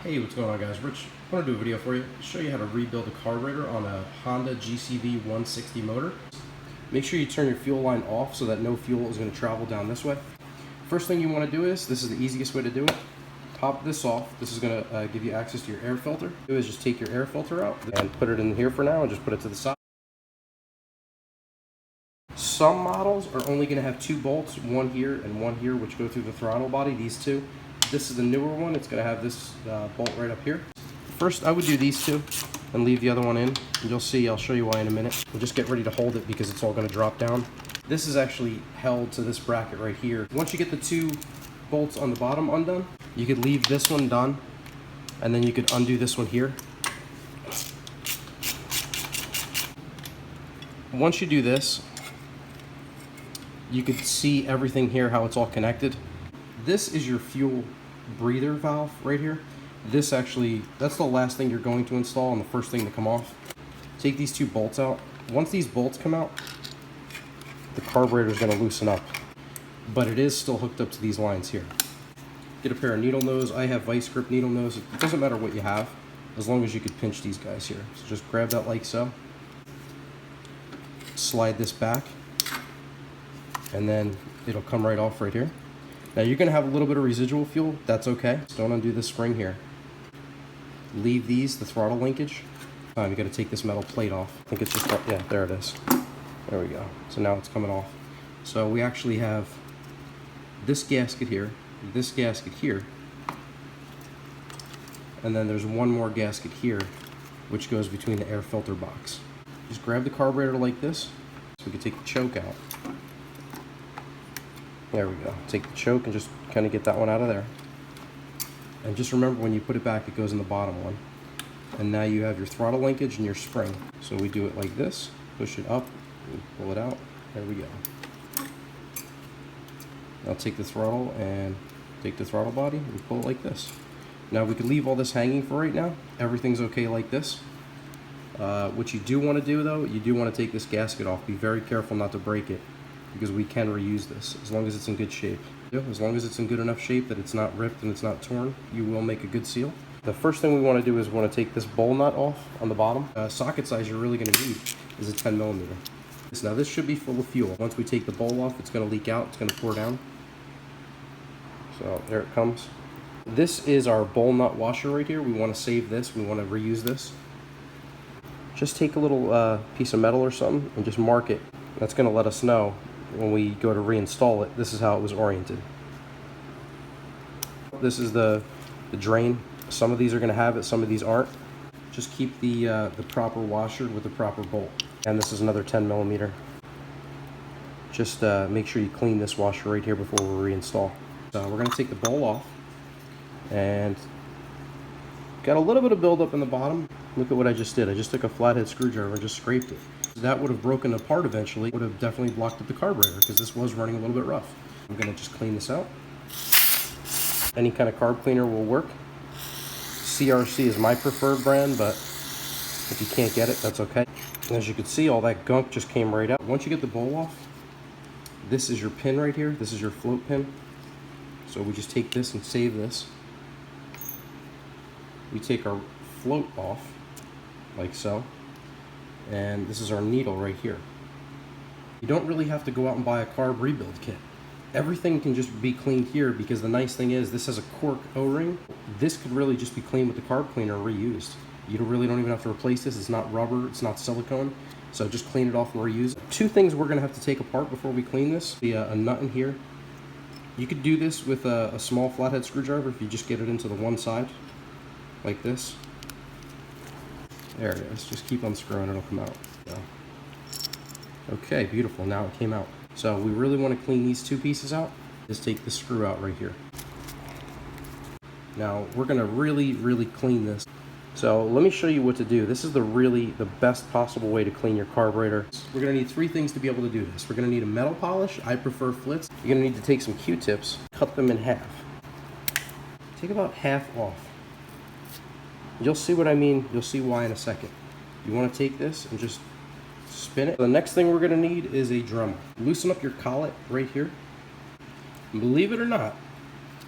Hey, what's going on, guys? Rich, I want to do a video for you, show you how to rebuild a carburetor on a Honda GCV160 motor. Make sure you turn your fuel line off so that no fuel is going to travel down this way. First thing you want to do is, this is the easiest way to do it, pop this off. This is going to give you access to your air filter. Do is just take your air filter out and put it in here for now and just put it to the side. Some models are only going to have two bolts, one here and one here, which go through the throttle body, these two. This is the newer one. It's going to have this bolt right up here. First, I would do these two and leave the other one in. And you'll see, I'll show you why in a minute. We'll just get ready to hold it because it's all going to drop down. This is actually held to this bracket right here. Once you get the two bolts on the bottom undone, you could leave this one done, and then you could undo this one here. Once you do this, you could see everything here, how it's all connected. This is your fuel breather valve right here. This actually, that's the last thing you're going to install and the first thing to come off. Take these two bolts out. Once these bolts come out, the carburetor is going to loosen up, but it is still hooked up to these lines here. Get a pair of needle nose. I have vice grip needle nose. It doesn't matter what you have, as long as you could pinch these guys here. So just grab that like so. Slide this back, and then it'll come right off right here. Now you're going to have a little bit of residual fuel. That's okay. Just don't undo this spring here. Leave these, the throttle linkage. You got to take this metal plate off. I think it's just, yeah, there it is. There we go. So now it's coming off. So we actually have this gasket here, and then there's one more gasket here, which goes between the air filter box. Just grab the carburetor like this, so we can take the choke out. There we go. Take the choke and just kind of get that one out of there. And just remember, when you put it back, it goes in the bottom one. And now you have your throttle linkage and your spring. So we do it like this, push it up, and pull it out. There we go. Now take the throttle and take the throttle body and pull it like this. Now we can leave all this hanging for right now. Everything's okay like this. What you do want to do though, you do want to take this gasket off. Be very careful not to break it, because we can reuse this as long as it's in good shape. As long as it's in good enough shape that it's not ripped and it's not torn, you will make a good seal. The first thing we want to do is we want to take this bowl nut off on the bottom. Socket size you're really going to need is a 10 millimeter. Now this should be full of fuel. Once we take the bowl off, it's going to leak out, it's going to pour down. So there it comes. This is our bowl nut washer right here. We want to save this, we want to reuse this. Just take a little piece of metal or something and just mark it. That's going to let us know when we go to reinstall it, this is how it was oriented. This is the drain. Some of these are going to have it, some of these aren't. Just keep the proper washer with the proper bolt. And this is another 10 millimeter. Just make sure you clean this washer right here before we reinstall. So we're going to take the bowl off, and got a little bit of buildup in the bottom. Look at what I just did. I just took a flathead screwdriver and just scraped it. That would have broken apart eventually. Would have definitely blocked up the carburetor because this was running a little bit rough. I'm going to just clean this out. Any kind of carb cleaner will work. CRC is my preferred brand, but if you can't get it, that's okay. And as you can see, all that gunk just came right out. Once you get the bowl off, this is your pin right here. This is your float pin. So we just take this and save this. We take our float off, like so. And this is our needle right here. You don't really have to go out and buy a carb rebuild kit. Everything can just be cleaned here, because the nice thing is this has a cork O-ring. This could really just be cleaned with the carb cleaner and reused. You really don't even have to replace this. It's not rubber, it's not silicone. So just clean it off and reuse it. Two things we're gonna have to take apart before we clean this. A nut in here. You could do this with a small flathead screwdriver if you just get it into the one side, like this. There it is. Just keep unscrewing, it'll come out. So. Okay, beautiful. Now it came out. So we really want to clean these two pieces out. Just take the screw out right here. Now we're going to really clean this. So let me show you what to do. This is the best possible way to clean your carburetor. We're going to need three things to be able to do this. We're going to need a metal polish. I prefer flits. You're going to need to take some Q-tips, cut them in half. Take about half off. You'll see what I mean. You'll see why in a second. You want to take this and just spin it. The next thing we're going to need is a Dremel. Loosen up your collet right here. And believe it or not,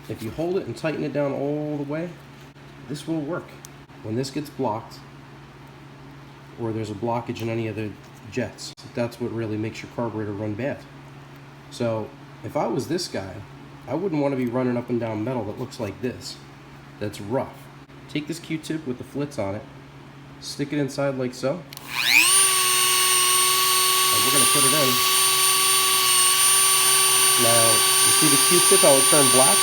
if you hold it and tighten it down all the way, this will work. When this gets blocked, or there's a blockage in any of the jets, that's what really makes your carburetor run bad. So if I was this guy, I wouldn't want to be running up and down metal that looks like this, that's rough. Take this Q-tip with the flits on it, stick it inside like so, and we're going to put it in. Now, you see the Q-tip, how it turned black?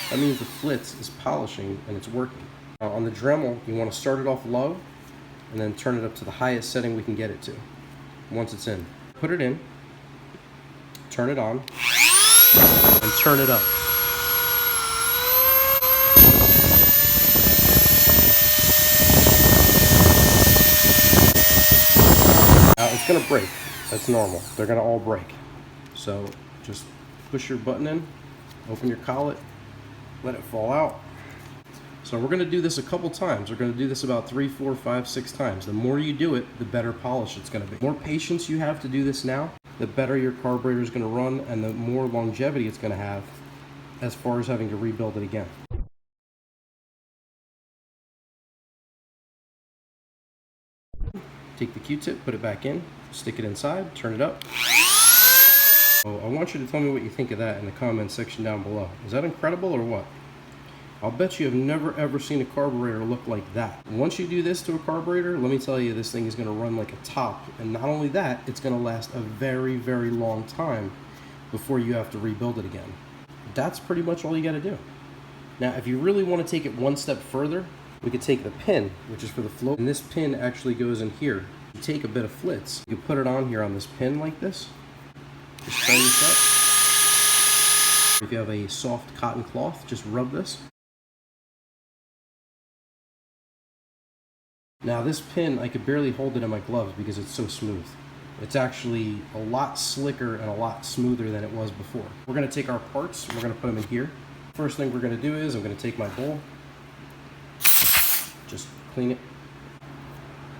That means the flits is polishing and it's working. Now, on the Dremel, you want to start it off low and then turn it up to the highest setting we can get it to once it's in. Put it in, turn it on, and turn it up. Now, it's going to break. That's normal. They're going to all break. So just push your button in, open your collet, let it fall out. So we're going to do this a couple times. We're going to do this about 3, 4, 5, 6 times. The more you do it, the better polish it's going to be. The more patience you have to do this now, the better your carburetor is going to run and the more longevity it's going to have as far as having to rebuild it again. Take the Q-tip, put it back in, stick it inside, turn it up. So I want you to tell me what you think of that in the comments section down below. Is that incredible or what? I'll bet you have never ever seen a carburetor look like that. Once you do this to a carburetor, let me tell you, this thing is going to run like a top. And not only that, it's going to last a very, very long time before you have to rebuild it again. That's pretty much all you got to do. Now, if you really want to take it one step further, we could take the pin, which is for the float, and this pin actually goes in here. You take a bit of flits, you put it on here on this pin like this. Just turn this up. If you have a soft cotton cloth, just rub this. Now this pin, I could barely hold it in my gloves because it's so smooth. It's actually a lot slicker and a lot smoother than it was before. We're going to take our parts, we're going to put them in here. First thing we're going to do is I'm going to take my bowl, just clean it,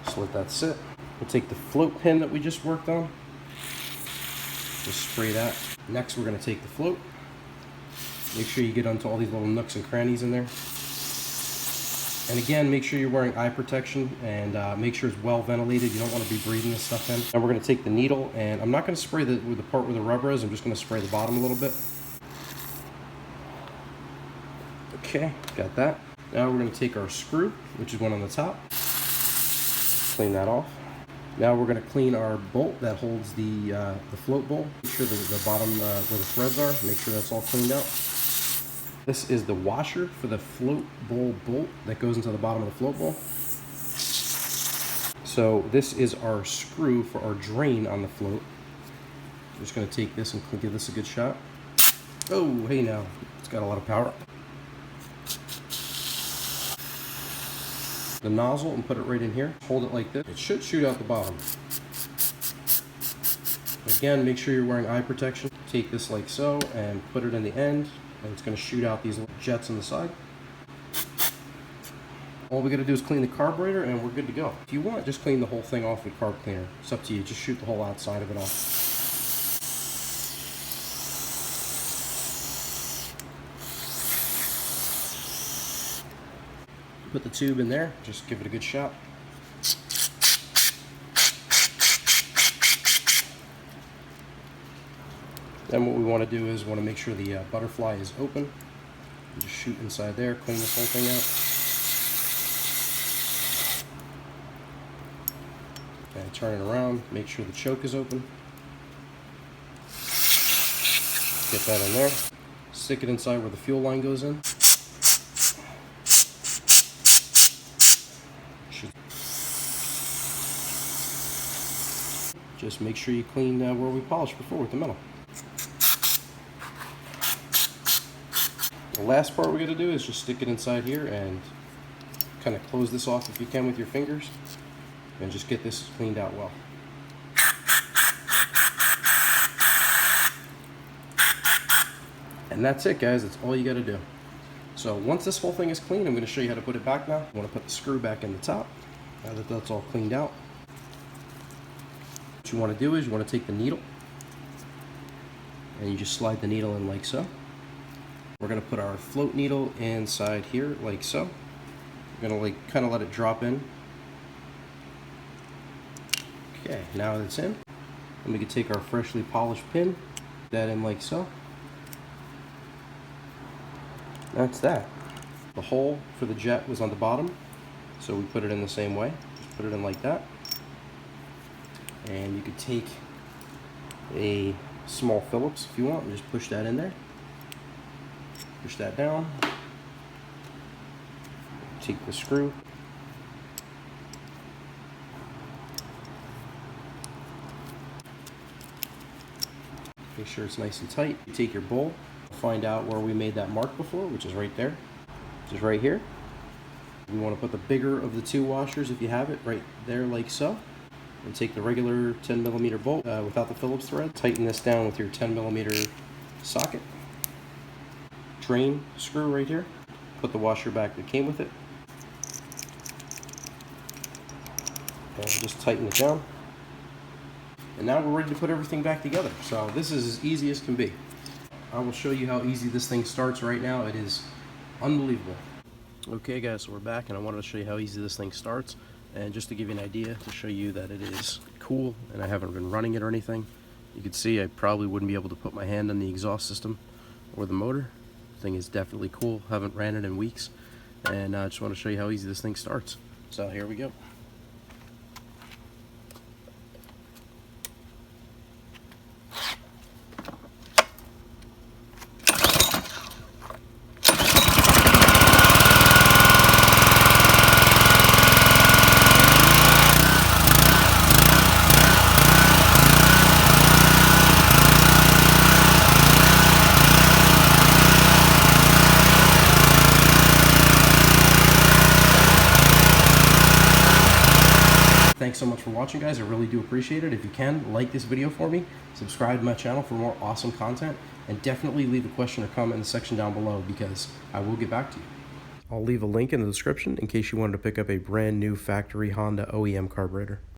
just let that sit. We'll take the float pin that we just worked on, just spray that. Next we're going to take the float, make sure you get onto all these little nooks and crannies in there. And again, make sure you're wearing eye protection and make sure it's well ventilated. You don't want to be breathing this stuff in. Now we're going to take the needle, and I'm not going to spray the part where the rubber is. I'm just going to spray the bottom a little bit. Okay, got that. Now we're going to take our screw, which is one on the top. Clean that off. Now we're going to clean our bolt that holds the float bowl. Make sure the bottom where the threads are, make sure that's all cleaned out. This is the washer for the float bowl bolt that goes into the bottom of the float bowl. So this is our screw for our drain on the float. I'm just going to take this and give this a good shot. Oh, hey now, it's got a lot of power. The nozzle, and put it right in here. Hold it like this. It should shoot out the bottom. Again, make sure you're wearing eye protection. Take this like so and put it in the end. And it's going to shoot out these little jets on the side. All we got to do is clean the carburetor and we're good to go. If you want, just clean the whole thing off with carb cleaner. It's up to you. Just shoot the whole outside of it off. Put the tube in there. Just give it a good shot. Then what we want to do is want to make sure the butterfly is open. Just shoot inside there, clean this whole thing out. And turn it around, make sure the choke is open. Get that in there. Stick it inside where the fuel line goes in. Just make sure you clean where we polished before with the metal. The last part we're going to do is just stick it inside here and kind of close this off if you can with your fingers and just get this cleaned out well. And that's it, guys. That's all you got to do. So once this whole thing is clean, I'm going to show you how to put it back now. You want to put the screw back in the top now that that's all cleaned out. What you want to do is you want to take the needle and you just slide the needle in like so. We're gonna put our float needle inside here, like so. We're gonna like kind of let it drop in. Okay, now it's in. And we can take our freshly polished pin, put that in like so. That's that. The hole for the jet was on the bottom, so we put it in the same way. Just put it in like that. And you could take a small Phillips if you want and just push that in there. Push that down. Take the screw. Make sure it's nice and tight. You take your bowl, find out where we made that mark before, which is right there, which is right here. We want to put the bigger of the two washers, if you have it, right there like so. And take the regular 10mm bolt without the Phillips thread. Tighten this down with your 10mm socket. Drain screw right here. Put the washer back that came with it. And just tighten it down. And now we're ready to put everything back together. So this is as easy as can be. I will show you how easy this thing starts right now. It is unbelievable. Okay guys, so we're back and I wanted to show you how easy this thing starts. And just to give you an idea, to show you that it is cool and I haven't been running it or anything, you can see I probably wouldn't be able to put my hand on the exhaust system or the motor. The thing is definitely cool. Haven't ran it in weeks, and I just want to show you how easy this thing starts. So here we go. Thanks so much for watching, guys. I really do appreciate it. If you can, like this video for me, subscribe to my channel for more awesome content, and definitely leave a question or comment in the section down below because I will get back to you. I'll leave a link in the description in case you wanted to pick up a brand new factory Honda OEM carburetor.